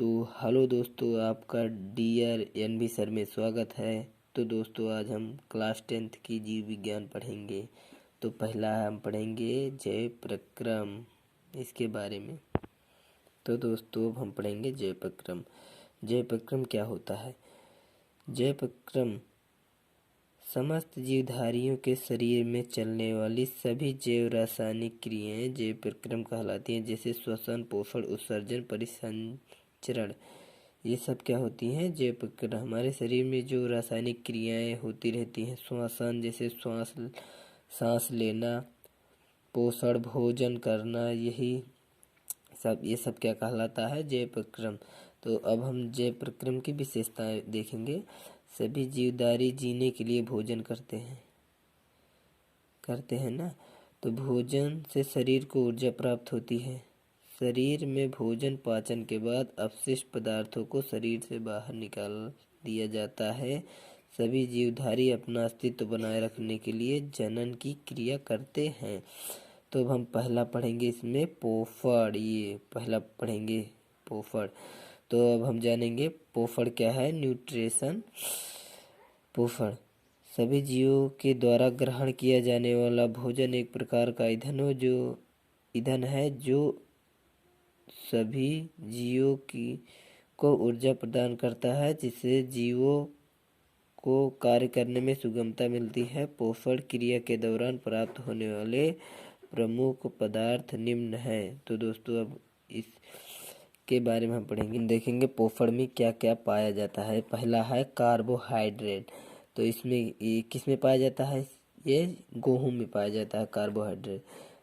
तो हेलो दोस्तों, आपका डियर एनबी सर में स्वागत है। तो दोस्तों, आज हम क्लास 10th की जीव विज्ञान पढ़ेंगे। तो पहला हम पढ़ेंगे जैव प्रक्रम, इसके बारे में। तो दोस्तों, अब हम पढ़ेंगे जैव प्रक्रम। जैव प्रक्रम क्या होता है? जैव प्रक्रम समस्त जीवधारियों के शरीर में चलने वाली सभी जैव रासायनिक क्रियाएं जैव प्रक्रम कहलाती हैं, जैसे श्वसन, पोषण, उत्सर्जन, परिसंचरण। ये सब क्या होती हैं? जैव प्रक्रिया। हमारे शरीर में जो रासायनिक क्रियाएं होती रहती हैं, श्वसन जैसे सांस लेना, पोषण भोजन करना, ये सब क्या कहलाता है? जैव प्रक्रम। तो अब हम जैव प्रक्रम की विशेषताएं देखेंगे। सभी जीवधारी जीने के लिए भोजन करते हैं ना। तो भोजन से शरीर को ऊर्जा प्राप्त होती है। शरीर में भोजन पाचन के बाद अपशिष्ट पदार्थों को शरीर से बाहर निकाल दिया जाता है। सभी जीवधारी अपना अस्तित्व बनाए रखने के लिए जनन की क्रिया करते हैं। तो अब हम पहला पढ़ेंगे इसमें पोषण। ये पहला पढ़ेंगे पोषण। तो अब हम जानेंगे पोषण क्या है। न्यूट्रिशन। पोषण सभी जीवों के द्वारा ग्रहण किया जाने वाला भोजन एक प्रकार का ईंधन है जो सभी जीवों को ऊर्जा प्रदान करता है, जिससे जीवों को कार्य करने में सुगमता मिलती है। पोषण क्रिया के दौरान प्राप्त होने वाले प्रमुख पदार्थ निम्न हैं। तो दोस्तों, अब इसके बारे में हम पढ़ेंगे, देखेंगे पोषण में क्या क्या पाया जाता है। पहला है कार्बोहाइड्रेट। तो इसमें ये किस में पाया जाता है? ये गेहूं में पाया जाता है कार्बोहाइड्रेट।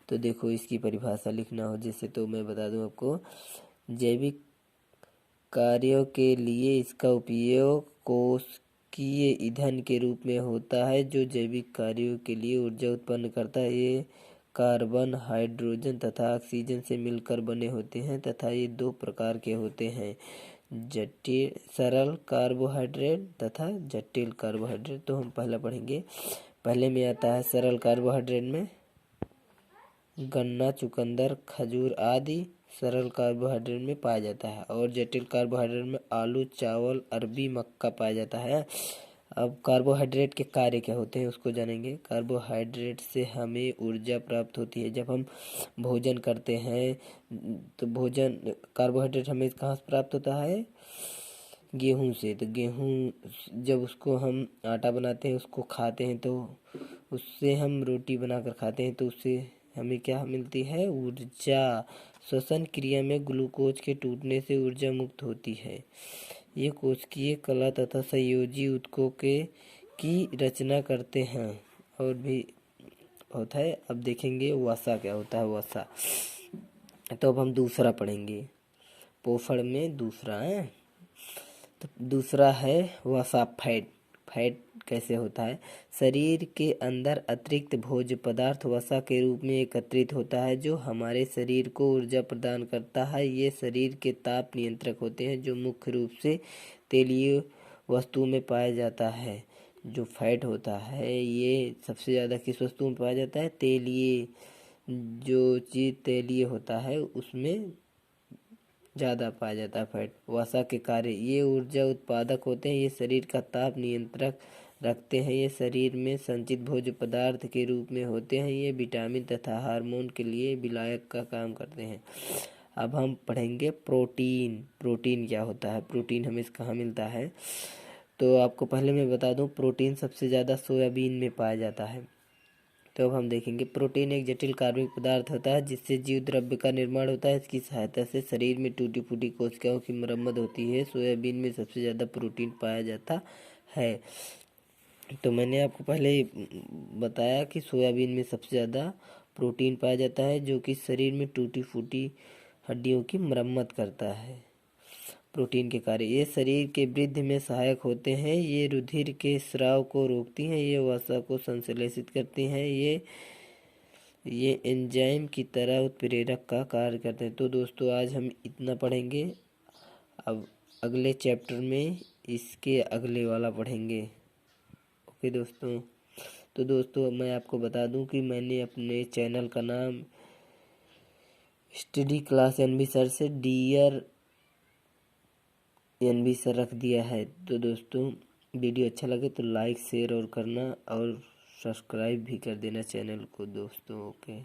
तो देखो, इसकी परिभाषा लिखना हो जैसे, तो मैं बता दूं आपको। जैविक कार्यों के लिए इसका उपयोग कोशिकीय ईंधन के रूप में होता है, जो जैविक कार्यों के लिए ऊर्जा उत्पन्न करता है। ये कार्बन, हाइड्रोजन तथा ऑक्सीजन से मिलकर बने होते हैं तथा ये दो प्रकार के होते हैं, सरल कार्बोहाइड्रेट तथा जटिल कार्बोहाइड्रेट। तो हम पहला पढ़ेंगे। पहले में आता है सरल कार्बोहाइड्रेट में गन्ना, चुकंदर, खजूर आदि सरल कार्बोहाइड्रेट में पाया जाता है, और जटिल कार्बोहाइड्रेट में आलू, चावल, अरबी, मक्का पाया जाता है। अब कार्बोहाइड्रेट के कार्य क्या होते हैं उसको जानेंगे। कार्बोहाइड्रेट से हमें ऊर्जा प्राप्त होती है। जब हम भोजन करते हैं तो कार्बोहाइड्रेट हमें कहाँ से प्राप्त होता है? गेहूं से। तो गेहूं जब उसको हम आटा बनाते हैं, उसको खाते हैं, तो उससे हम रोटी बनाकर खाते हैं, तो उससे हमें क्या मिलती है? ऊर्जा। श्वसन क्रिया में ग्लूकोज के टूटने से ऊर्जा मुक्त होती है। ये कोशिकीय कला तथा संयोजी ऊतकों की रचना करते हैं। और भी होता है। अब देखेंगे वसा क्या होता है। वसा तो अब हम दूसरा पढ़ेंगे। पोषण में दूसरा है। तो दूसरा है वसा, फैट। फैट कैसे होता है? शरीर के अंदर अतिरिक्त भोज्य पदार्थ वसा के रूप में एकत्रित होता है, जो हमारे शरीर को ऊर्जा प्रदान करता है। ये शरीर के ताप नियंत्रक होते हैं, जो मुख्य रूप से तेलीय वस्तुओं में पाया जाता है। जो फैट होता है ये सबसे ज़्यादा किस वस्तु में पाया जाता है? तेलीय। जो चीज़ तेलीय होता है उसमें ज़्यादा पाया जाता है फैट। वसा के कार्य, ये ऊर्जा उत्पादक होते हैं। ये शरीर का ताप नियंत्रक रखते हैं। ये शरीर में संचित भोज्य पदार्थ के रूप में होते हैं। ये विटामिन तथा हार्मोन के लिए विलायक का काम करते हैं। अब हम पढ़ेंगे प्रोटीन। प्रोटीन क्या होता है? प्रोटीन हमें कहाँ मिलता है? तो आपको पहले मैं बता दूं, प्रोटीन सबसे ज़्यादा सोयाबीन में पाया जाता है। तो अब हम देखेंगे, प्रोटीन एक जटिल कार्बनिक पदार्थ होता है जिससे जीव द्रव्य का निर्माण होता है। इसकी सहायता से शरीर में टूटी फूटी कोशिकाओं की मरम्मत होती है। सोयाबीन में सबसे ज़्यादा प्रोटीन पाया जाता है। तो मैंने आपको पहले ही बताया कि सोयाबीन में सबसे ज़्यादा प्रोटीन पाया जाता है, जो कि शरीर में टूटी फूटी हड्डियों की मरम्मत करता है। प्रोटीन के कार्य, ये शरीर के वृद्धि में सहायक होते हैं। ये रुधिर के स्राव को रोकती हैं। ये वसा को संश्लेषित करती हैं। ये एंजाइम की तरह उत्प्रेरक का कार्य करते हैं। तो दोस्तों, आज हम इतना पढ़ेंगे। अब अगले चैप्टर में इसके अगले वाला पढ़ेंगे। ओके दोस्तों। तो दोस्तों, मैं आपको बता दूं कि मैंने अपने चैनल का नाम स्टडी क्लास एनबी सर से डियर NB सा रख दिया है। तो दोस्तों वीडियो अच्छा लगे तो लाइक शेयर और करना और सब्सक्राइब भी कर देना चैनल को दोस्तों। ओके।